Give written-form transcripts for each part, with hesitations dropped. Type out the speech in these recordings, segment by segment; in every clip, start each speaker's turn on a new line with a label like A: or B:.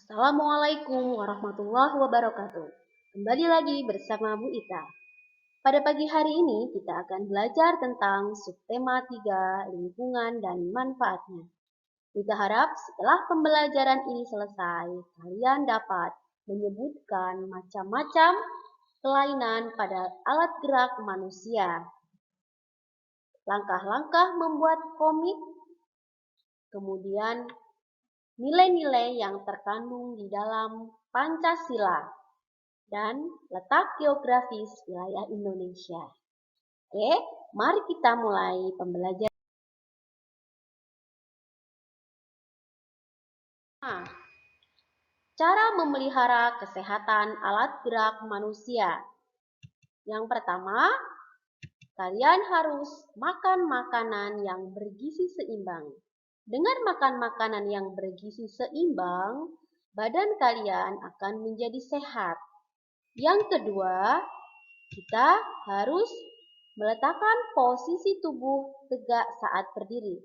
A: Assalamualaikum warahmatullahi wabarakatuh. Kembali lagi bersama Bu Ita. Pada pagi hari ini kita akan belajar tentang subtema 3 lingkungan dan manfaatnya. Kita harap setelah pembelajaran ini selesai, kalian dapat menyebutkan macam-macam kelainan pada alat gerak manusia. Langkah-langkah membuat komik, kemudian nilai-nilai yang terkandung di dalam Pancasila, dan letak geografis wilayah Indonesia. Oke, mari kita mulai pembelajaran. Cara memelihara kesehatan alat gerak manusia. Yang pertama, kalian harus makan makanan yang bergizi seimbang. Dengan makan makanan yang bergizi seimbang, badan kalian akan menjadi sehat. Yang kedua, kita harus meletakkan posisi tubuh tegak saat berdiri.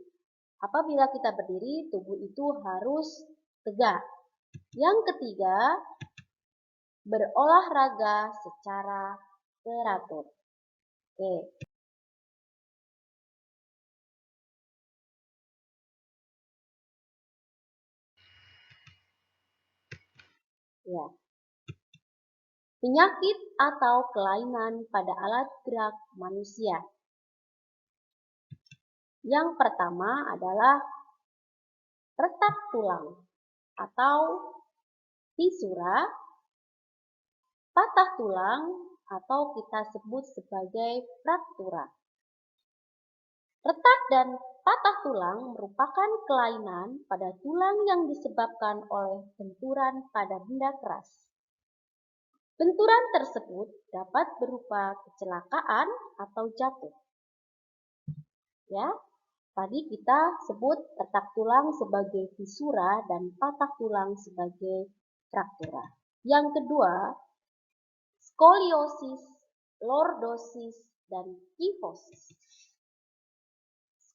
A: Apabila kita berdiri, tubuh itu harus tegak. Yang ketiga, berolahraga secara teratur. Oke. Ya. Penyakit atau kelainan pada alat gerak manusia. Yang pertama adalah retak tulang atau fisura, patah tulang atau kita sebut sebagai fraktura. Retak dan patah tulang merupakan kelainan pada tulang yang disebabkan oleh benturan pada benda keras. Benturan tersebut dapat berupa kecelakaan atau jatuh. Ya, tadi kita sebut retak tulang sebagai fisura dan patah tulang sebagai fraktura. Yang kedua, skoliosis, lordosis, dan kifosis.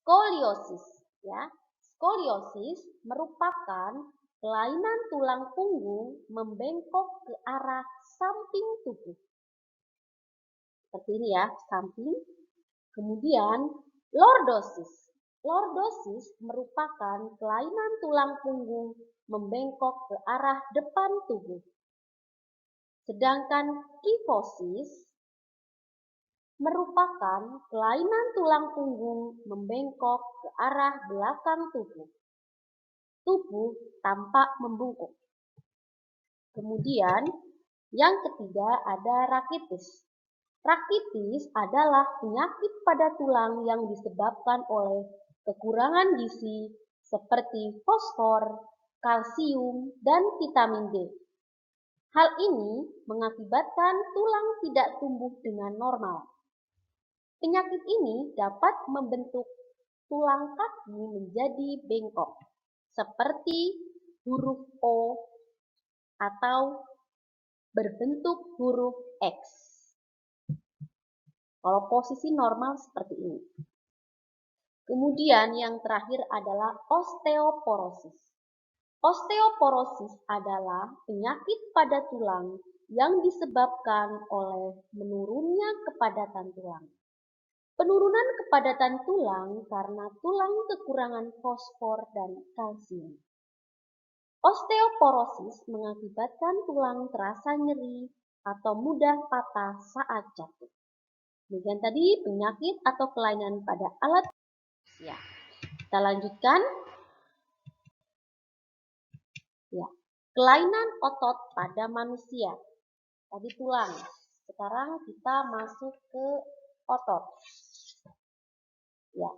A: Skoliosis, ya. Skoliosis merupakan kelainan tulang punggung membengkok ke arah samping tubuh. Seperti ini ya, samping. Kemudian lordosis. Lordosis merupakan kelainan tulang punggung membengkok ke arah depan tubuh. Sedangkan kifosis merupakan kelainan tulang punggung membengkok ke arah belakang tubuh. Tubuh tampak membungkuk. Kemudian yang ketiga ada rakitis. Rakitis adalah penyakit pada tulang yang disebabkan oleh kekurangan gizi seperti fosfor, kalsium, dan vitamin D. Hal ini mengakibatkan tulang tidak tumbuh dengan normal. Penyakit ini dapat membentuk tulang kaki menjadi bengkok, seperti huruf O atau berbentuk huruf X. Kalau posisi normal seperti ini. Kemudian yang terakhir adalah osteoporosis. Osteoporosis adalah penyakit pada tulang yang disebabkan oleh menurunnya kepadatan tulang. Penurunan kepadatan tulang karena tulang kekurangan fosfor dan kalsium. Osteoporosis mengakibatkan tulang terasa nyeri atau mudah patah saat jatuh. Demikian tadi penyakit atau kelainan pada alat. Ya, kita lanjutkan. Ya, kelainan otot pada manusia. Tadi tulang. Sekarang kita masuk ke otot. Ya.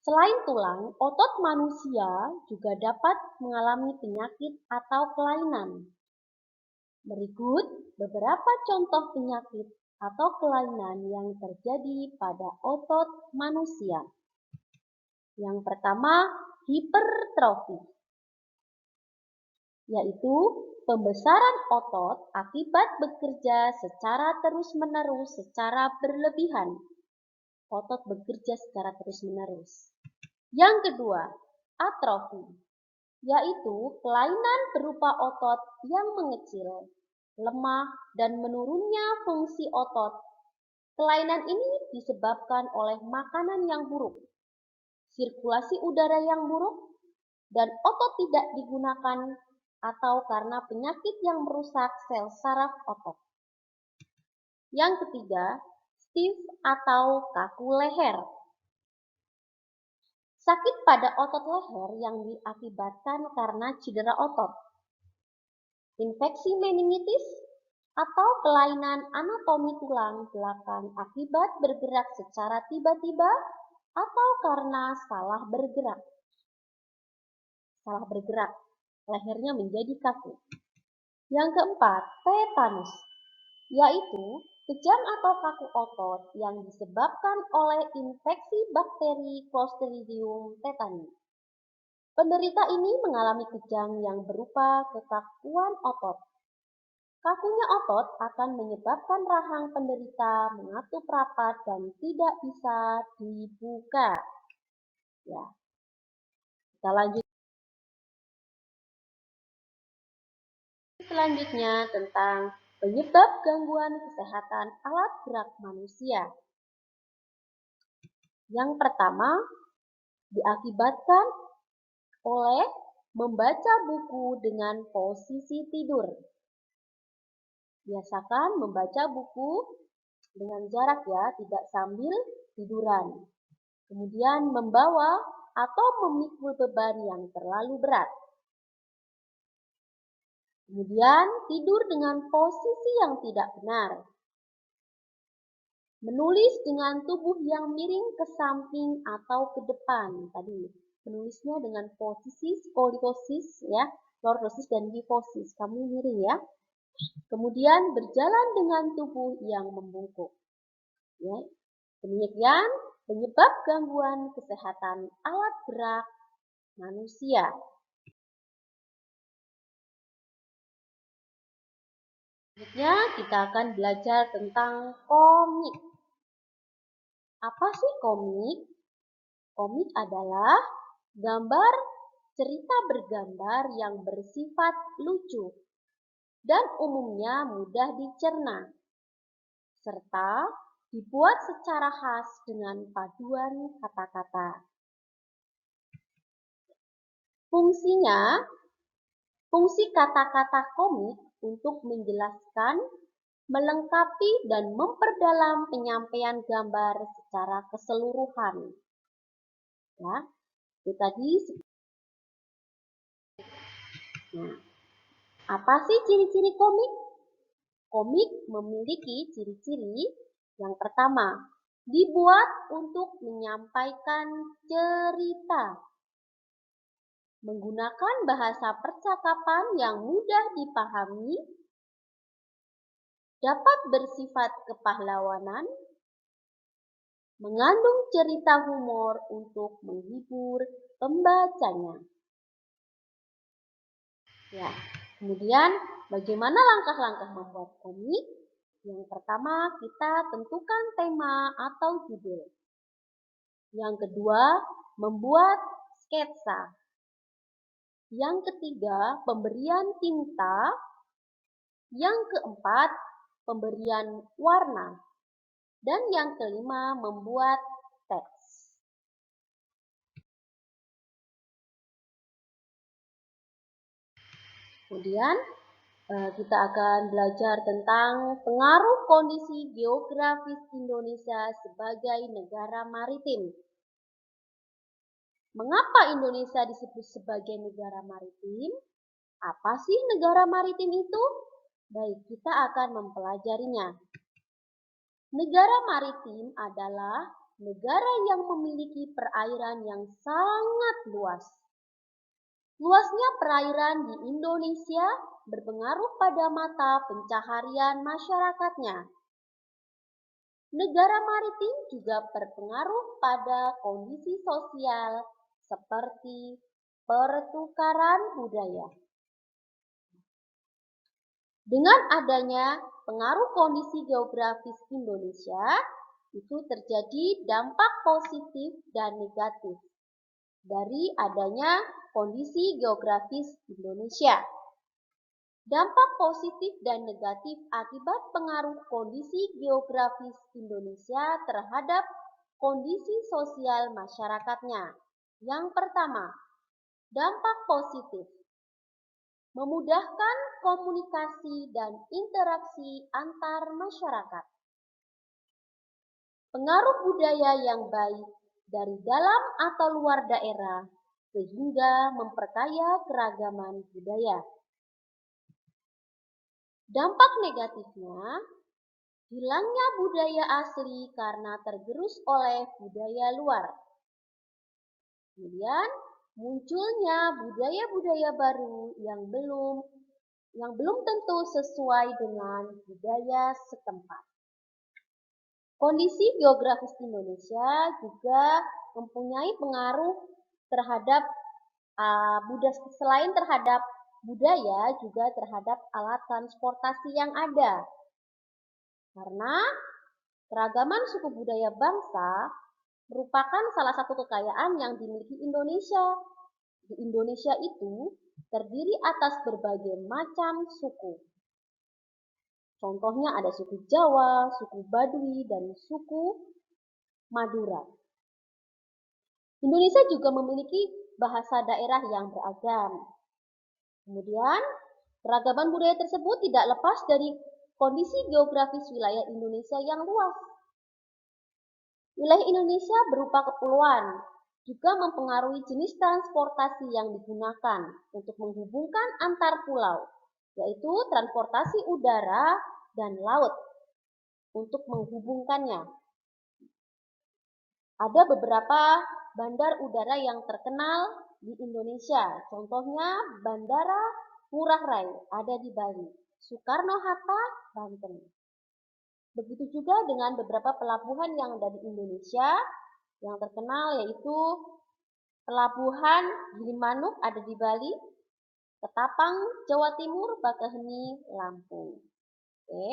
A: Selain tulang, otot manusia juga dapat mengalami penyakit atau kelainan. Berikut beberapa contoh penyakit atau kelainan yang terjadi pada otot manusia. Yang pertama, hipertrofi, yaitu pembesaran otot akibat bekerja secara terus-menerus secara berlebihan. Otot bekerja secara terus-menerus. Yang kedua, atrofi, yaitu kelainan berupa otot yang mengecil, lemah, dan menurunnya fungsi otot. Kelainan ini disebabkan oleh makanan yang buruk, sirkulasi udara yang buruk, dan otot tidak digunakan atau karena penyakit yang merusak sel saraf otot. Yang ketiga, stiff atau kaku leher. Sakit pada otot leher yang diakibatkan karena cedera otot, infeksi meningitis, atau kelainan anatomi tulang belakang akibat bergerak secara tiba-tiba atau karena salah bergerak, lehernya menjadi kaku. Yang keempat, tetanus, yaitu kejang atau kaku otot yang disebabkan oleh infeksi bakteri Clostridium tetani. Penderita ini mengalami kejang yang berupa kekakuan otot. Kakunya otot akan menyebabkan rahang penderita mengatup rapat dan tidak bisa dibuka. Ya, kita lanjut. Selanjutnya tentang penyebab gangguan kesehatan alat gerak manusia. Yang pertama, diakibatkan oleh membaca buku dengan posisi tidur. Biasakan membaca buku dengan jarak ya, tidak sambil tiduran. Kemudian membawa atau memikul beban yang terlalu berat. Kemudian tidur dengan posisi yang tidak benar. Menulis dengan tubuh yang miring ke samping atau ke depan. Tadi menulisnya dengan posisi skoliosis ya, lordosis dan kifosis. Kamu miring ya. Kemudian berjalan dengan tubuh yang membungkuk. Ya. Demikian penyebab gangguan kesehatan alat gerak manusia. Selanjutnya kita akan belajar tentang komik. Apa sih komik? Komik adalah gambar cerita bergambar yang bersifat lucu dan umumnya mudah dicerna, serta dibuat secara khas dengan paduan kata-kata. Fungsi kata-kata komik untuk menjelaskan, melengkapi, dan memperdalam penyampaian gambar secara keseluruhan. Ya, itu tadi. Nah, apa sih ciri-ciri komik? Komik memiliki ciri-ciri yang pertama, dibuat untuk menyampaikan cerita, menggunakan bahasa percakapan yang mudah dipahami, dapat bersifat kepahlawanan, mengandung cerita humor untuk menghibur pembacanya. Ya, kemudian bagaimana langkah-langkah membuat komik? Yang pertama, kita tentukan tema atau judul. Yang kedua, membuat sketsa. Yang ketiga, pemberian tinta. Yang keempat, pemberian warna. Dan yang kelima, membuat teks. Kemudian, kita akan belajar tentang pengaruh kondisi geografis Indonesia sebagai negara maritim. Mengapa Indonesia disebut sebagai negara maritim? Apa sih negara maritim itu? Baik, kita akan mempelajarinya. Negara maritim adalah negara yang memiliki perairan yang sangat luas. Luasnya perairan di Indonesia berpengaruh pada mata pencaharian masyarakatnya. Negara maritim juga berpengaruh pada kondisi sosial seperti pertukaran budaya. Dengan adanya pengaruh kondisi geografis Indonesia, itu terjadi dampak positif dan negatif dari adanya kondisi geografis Indonesia. Dampak positif dan negatif akibat pengaruh kondisi geografis Indonesia terhadap kondisi sosial masyarakatnya. Yang pertama, dampak positif. Memudahkan komunikasi dan interaksi antar masyarakat. Pengaruh budaya yang baik dari dalam atau luar daerah sehingga memperkaya keragaman budaya. Dampak negatifnya, hilangnya budaya asli karena tergerus oleh budaya luar. Kemudian, munculnya budaya-budaya baru yang belum tentu sesuai dengan budaya setempat. Kondisi geografis Indonesia juga mempunyai pengaruh terhadap selain terhadap budaya, juga terhadap alat transportasi yang ada. Karena keragaman suku budaya bangsa merupakan salah satu kekayaan yang dimiliki Indonesia. Di Indonesia itu terdiri atas berbagai macam suku. Contohnya ada suku Jawa, suku Baduy, dan suku Madura. Indonesia juga memiliki bahasa daerah yang beragam. Kemudian, keragaman budaya tersebut tidak lepas dari kondisi geografis wilayah Indonesia yang luas. Wilayah Indonesia berupa kepulauan, juga mempengaruhi jenis transportasi yang digunakan untuk menghubungkan antar pulau, yaitu transportasi udara dan laut untuk menghubungkannya. Ada beberapa bandar udara yang terkenal di Indonesia, contohnya Bandara Ngurah Rai ada di Bali, Soekarno-Hatta, Banten. Begitu juga dengan beberapa pelabuhan yang ada di Indonesia yang terkenal, yaitu Pelabuhan Gilimanuk ada di Bali, Ketapang, Jawa Timur, Bakaheni, Lampung. Oke.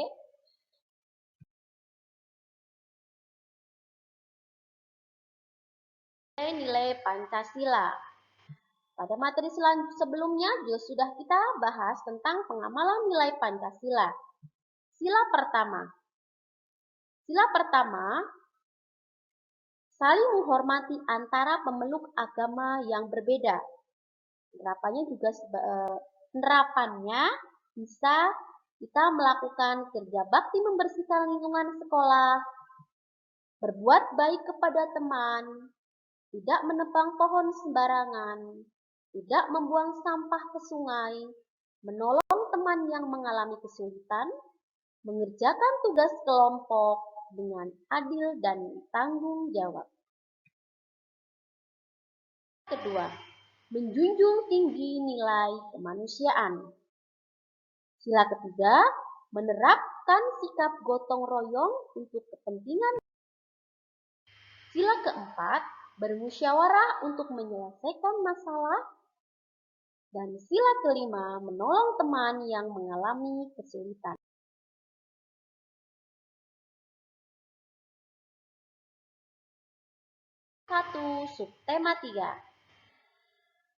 A: Nilai Pancasila. Pada materi sebelumnya juga sudah kita bahas tentang pengamalan nilai Pancasila. Sila pertama, saling menghormati antara pemeluk agama yang berbeda. Penerapannya bisa kita melakukan kerja bakti membersihkan lingkungan sekolah, berbuat baik kepada teman, tidak menebang pohon sembarangan, tidak membuang sampah ke sungai, menolong teman yang mengalami kesulitan, mengerjakan tugas kelompok dengan adil dan tanggung jawab. Kedua, menjunjung tinggi nilai kemanusiaan. Sila ketiga, menerapkan sikap gotong royong untuk kepentingan. Sila keempat, bermusyawarah untuk menyelesaikan masalah. Dan sila kelima, menolong teman yang mengalami kesulitan. Subtema 3.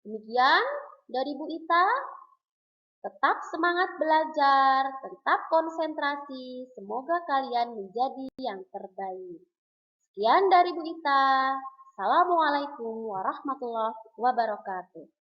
A: Demikian dari Bu Ita. Tetap semangat belajar, tetap konsentrasi. Semoga kalian menjadi yang terbaik. Sekian dari Bu Ita. Assalamualaikum warahmatullahi wabarakatuh.